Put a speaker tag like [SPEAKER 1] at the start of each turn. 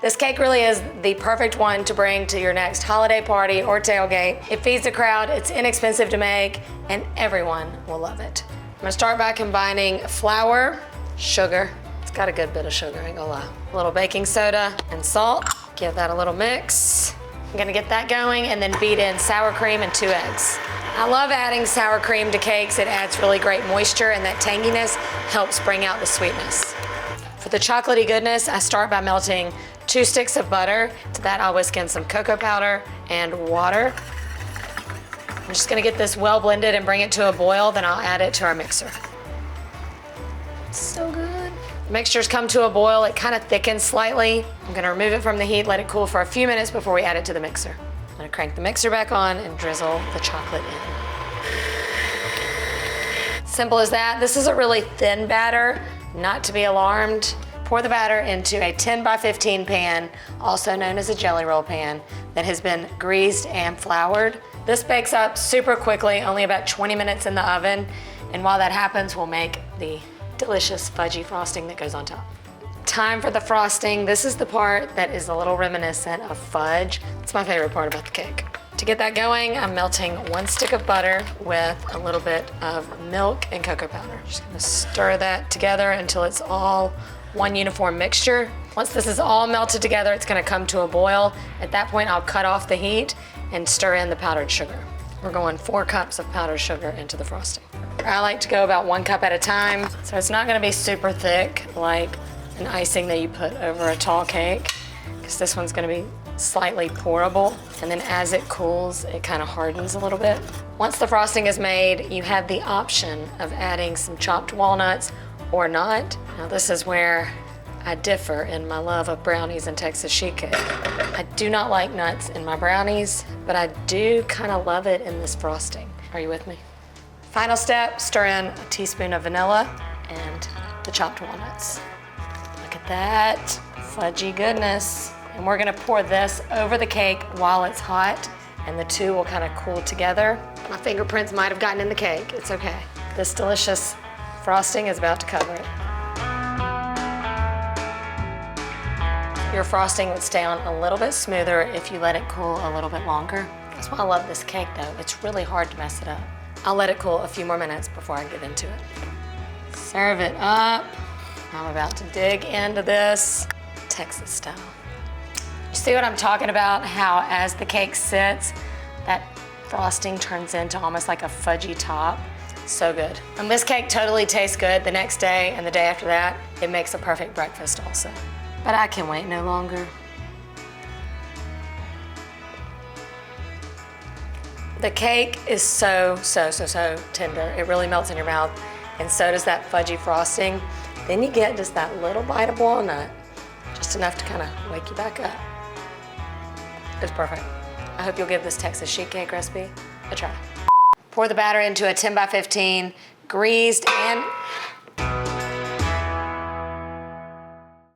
[SPEAKER 1] This cake really is the perfect one to bring to your next holiday party or tailgate. It feeds the crowd, it's inexpensive to make, and everyone will love it. I'm gonna start by combining flour, sugar. It's got a good bit of sugar, I ain't gonna lie. A little baking soda and salt. Give that a little mix. I'm gonna get that going and then beat in sour cream and 2 eggs. I love adding sour cream to cakes. It adds really great moisture, and that tanginess helps bring out the sweetness. For the chocolatey goodness, I start by melting 2 sticks of butter. To that, I'll whisk in some cocoa powder and water. I'm just gonna get this well blended and bring it to a boil, then I'll add it to our mixer. It's so good. The mixture's come to a boil, it kind of thickens slightly. I'm gonna remove it from the heat, let it cool for a few minutes before we add it to the mixer. I'm gonna crank the mixer back on and drizzle the chocolate in. Simple as that. This is a really thin batter, not to be alarmed. Pour the batter into a 10 by 15 pan, also known as a jelly roll pan, that has been greased and floured. This bakes up super quickly, only about 20 minutes in the oven. And while that happens, we'll make the delicious fudgy frosting that goes on top. Time for the frosting. This is the part that is a little reminiscent of fudge. It's my favorite part about the cake. To get that going, I'm melting 1 stick of butter with a little bit of milk and cocoa powder. Just gonna stir that together until it's all one uniform mixture. Once this is all melted together, it's gonna come to a boil. At that point, I'll cut off the heat and stir in the powdered sugar. We're going 4 cups of powdered sugar into the frosting. I like to go about 1 cup at a time, so it's not gonna be super thick like an icing that you put over a tall cake, because this one's gonna be slightly pourable, and then as it cools, it kind of hardens a little bit. Once the frosting is made, you have the option of adding some chopped walnuts or not. Now this is where I differ in my love of brownies and Texas sheet cake. I do not like nuts in my brownies, but I do kind of love it in this frosting. Are you with me? Final step, stir in a teaspoon of vanilla and the chopped walnuts. Look at that fudgy goodness. And we're gonna pour this over the cake while it's hot, and the two will kind of cool together. My fingerprints might have gotten in the cake, it's okay. This delicious frosting is about to cover it. Your frosting would stay on a little bit smoother if you let it cool a little bit longer. That's why I love this cake though. It's really hard to mess it up. I'll let it cool a few more minutes before I get into it. Serve it up. I'm about to dig into this Texas style. You see what I'm talking about? How as the cake sits, that frosting turns into almost like a fudgy top. So good. And this cake totally tastes good the next day and the day after that. It makes a perfect breakfast also. But I can wait no longer. The cake is so tender. It really melts in your mouth, and so does that fudgy frosting. Then you get just that little bite of walnut, just enough to kind of wake you back up. It's perfect. I hope you'll give this Texas sheet cake recipe a try. Pour the batter into a 10 by 15 greased and